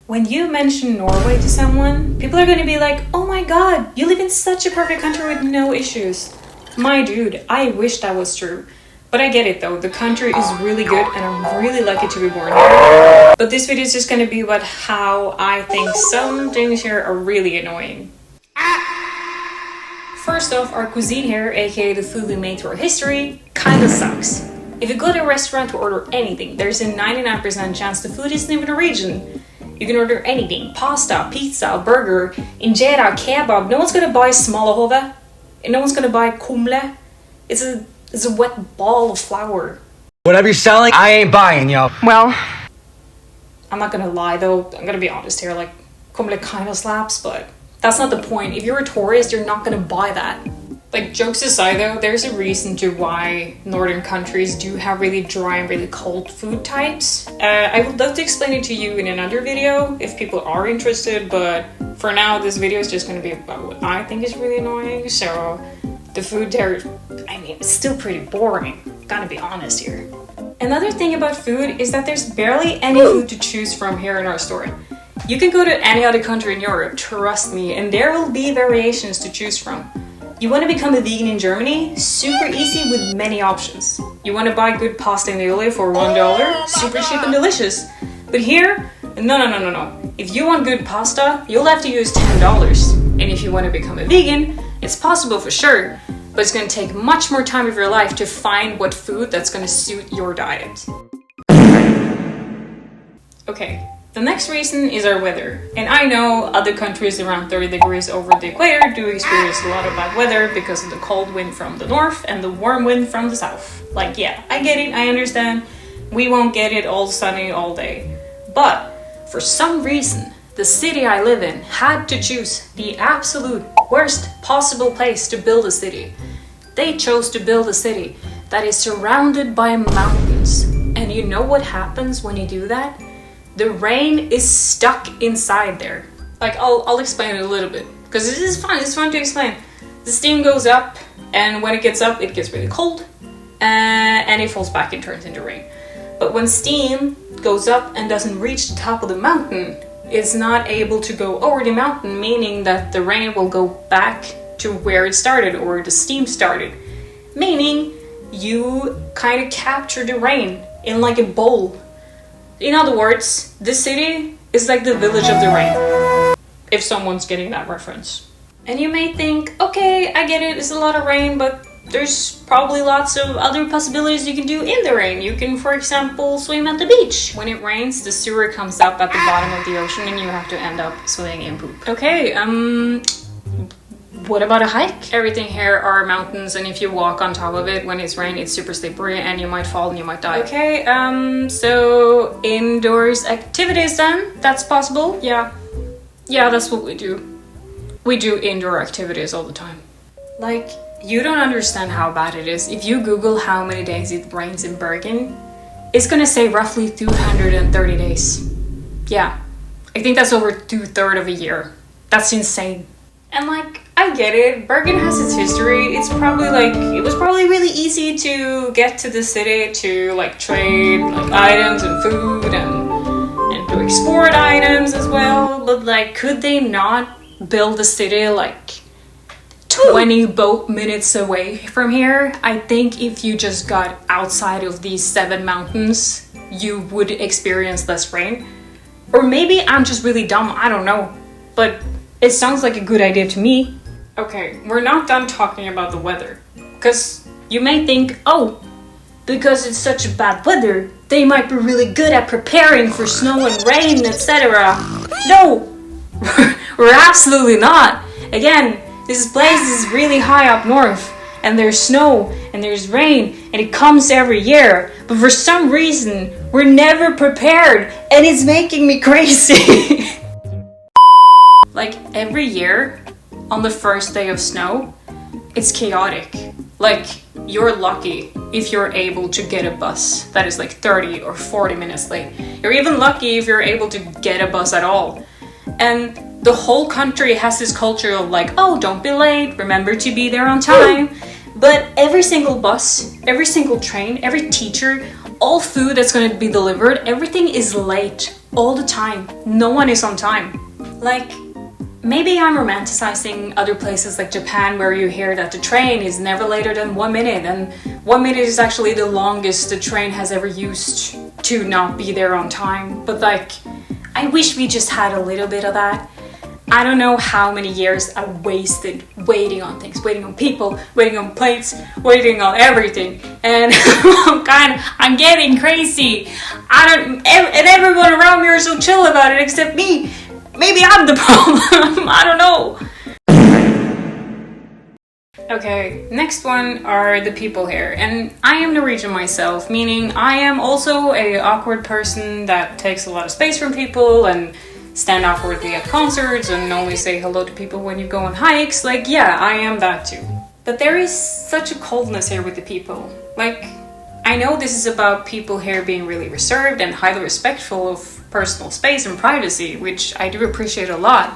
When you mention Norway to someone, people are going to be like, oh my god, you live in such a perfect country with no issues. My dude, I wish that was true. But I get it though, the country is really good and I'm really lucky to be born here. But this video is just going to be about how I think some things here are really annoying. First off, our cuisine here, aka the food we made through our history, kinda sucks. If you go to a restaurant to order anything, there's a 99% chance the food isn't even Norwegian. You can order anything, pasta, pizza, burger, injera, kebab. No one's gonna buy smalahove, and no one's gonna buy kumle. It's a wet ball of flour. Whatever you're selling, I ain't buying, yo. Well, I'm not gonna lie though, I'm gonna be honest here, like, kumle kinda slaps, but that's not the point. If you're a tourist, you're not gonna buy that. Like, jokes aside though, there's a reason to why northern countries do have really dry and really cold food types. I would love to explain it to you in another video if people are interested, but for now this video is just going to be about what I think is really annoying. So the food there, I mean, it's still pretty boring, gotta be honest here. Another thing about food is that there's barely any food to choose from here in our store. You can go to any other country in Europe, trust me, and there will be variations to choose from. You want to become a vegan in Germany? Super easy with many options. You want to buy good pasta in Italy for $1? Super cheap and delicious. But here, no. If you want good pasta, you'll have to use $10. And if you want to become a vegan, it's possible for sure, but it's going to take much more time of your life to find what food that's going to suit your diet. Okay. The next reason is our weather. And I know other countries around 30 degrees over the equator do experience a lot of bad weather because of the cold wind from the north and the warm wind from the south. Like, yeah, I get it, I understand. We won't get it all sunny all day. But for some reason, the city I live in had to choose the absolute worst possible place to build a city. They chose to build a city that is surrounded by mountains. And you know what happens when you do that? The rain is stuck inside there. Like, I'll explain it a little bit, because this is fun, it's fun to explain. The steam goes up, and when it gets up, it gets really cold, and it falls back and turns into rain. But when steam goes up and doesn't reach the top of the mountain, it's not able to go over the mountain, meaning that the rain will go back to where it started, or the steam started. Meaning, you kind of capture the rain in like a bowl. In other words, this city is like the village of the rain, if someone's getting that reference. And you may think, okay, I get it, it's a lot of rain, but there's probably lots of other possibilities you can do in the rain. You can, for example, swim at the beach. When it rains, the sewer comes up at the bottom of the ocean and you have to end up swimming in poop. Okay, what about a hike? Everything here are mountains, and if you walk on top of it when it's rain, it's super slippery and you might fall and you might die. Okay, so indoors activities then? That's possible? Yeah, that's what we do. We do indoor activities all the time. Like, you don't understand how bad it is. If you Google how many days it rains in Bergen, it's gonna say roughly 230 days. Yeah, I think that's over 2/3 of a year. That's insane. And like, I get it, Bergen has its history. It's probably like, it was probably really easy to get to the city to like trade like items and food and to export items as well. But like, could they not build a city like 20 boat minutes away from here? I think if you just got outside of these 7 mountains, you would experience less rain. Or maybe I'm just really dumb, I don't know. But it sounds like a good idea to me. Okay, we're not done talking about the weather. Because you may think, oh, because it's such bad weather, they might be really good at preparing for snow and rain, etc. No, we're absolutely not. Again, this place is really high up north, and there's snow, and there's rain, and it comes every year. But for some reason, we're never prepared, and it's making me crazy. Like, every year, on the first day of snow, it's chaotic. Like, you're lucky if you're able to get a bus that is like 30 or 40 minutes late. You're even lucky if you're able to get a bus at all. And the whole country has this culture of like, oh, don't be late, remember to be there on time. But every single bus, every single train, every teacher, all food that's going to be delivered, everything is late all the time. No one is on time. Like, maybe I'm romanticizing other places like Japan, where you hear that the train is never later than 1 minute, and 1 minute is actually the longest the train has ever used to not be there on time. But like, I wish we just had a little bit of that. I don't know how many years I wasted waiting on things, waiting on people, waiting on plates, waiting on everything, and I'm getting crazy. And everyone around me are so chill about it except me. Maybe I'm the problem. I don't know. Okay, next one are the people here, and I am Norwegian myself, meaning I am also an awkward person that takes a lot of space from people and stand awkwardly at concerts and only say hello to people when you go on hikes. Like, yeah, I am that too. But there is such a coldness here with the people. Like, I know this is about people here being really reserved and highly respectful of personal space and privacy, which I do appreciate a lot.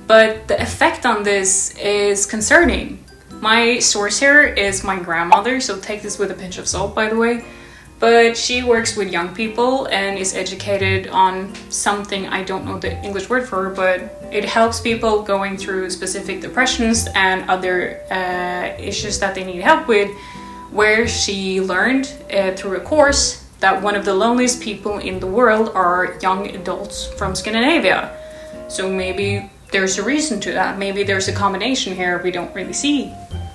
But the effect on this is concerning. My source here is my grandmother, so take this with a pinch of salt, by the way. But she works with young people and is educated on something, I don't know the English word for, but it helps people going through specific depressions and other issues that they need help with, where she learned through a course that one of the loneliest people in the world are young adults from Scandinavia. So maybe there's a reason to that. Maybe there's a combination here we don't really see.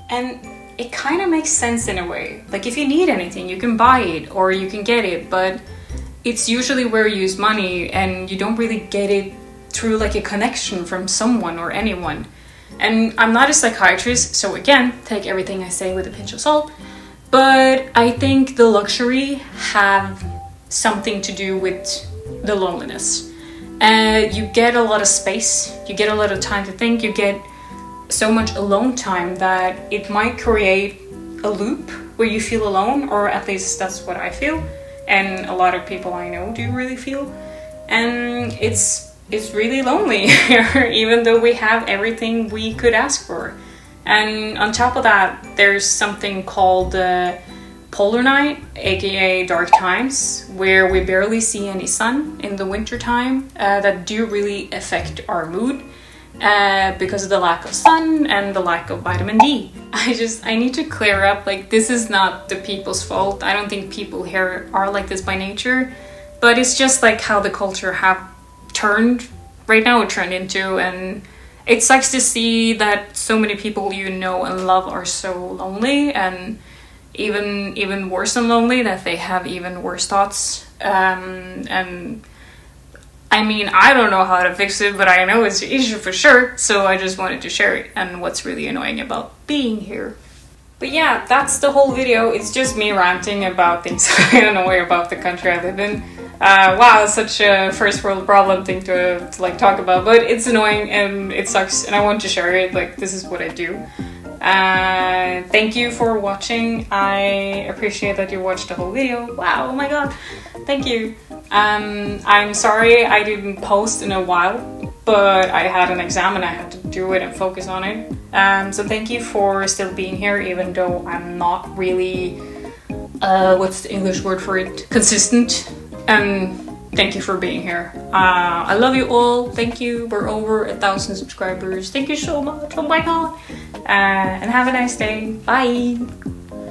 And it kind of makes sense in a way. Like, if you need anything, you can buy it or you can get it, but it's usually where you use money and you don't really get it through like a connection from someone or anyone. And I'm not a psychiatrist, so again, take everything I say with a pinch of salt, but I think the luxury have something to do with the loneliness. You get a lot of space, you get a lot of time to think, you get so much alone time that it might create a loop where you feel alone, or at least that's what I feel, and a lot of people I know do really feel. And it's really lonely here, even though we have everything we could ask for. And on top of that, there's something called polar night, aka dark times, where we barely see any sun in the winter time, that do really affect our mood. Because of the lack of sun and the lack of vitamin D. I need to clear up, like, this is not the people's fault. I don't think people here are like this by nature, but it's just like how the culture have turned into, and it sucks to see that so many people you know and love are so lonely, and even worse than lonely, that they have even worse thoughts. And I mean, I don't know how to fix it, but I know it's an issue for sure, so I just wanted to share it and what's really annoying about being here. But yeah, that's the whole video. It's just me ranting about things I annoy about the country I live in. Wow, it's such a first world problem thing to like talk about, but it's annoying and it sucks and I want to share it. Like, this is what I do. Thank you for watching. I appreciate that you watched the whole video. Wow, oh my god, thank you. I'm sorry I didn't post in a while, but I had an exam and I had to do it and focus on it. So thank you for still being here, even though I'm not really, what's the English word for it? Consistent. Thank you for being here. I love you all. Thank you. We're over 1,000 subscribers. Thank you so much. Oh my god. And have a nice day. Bye.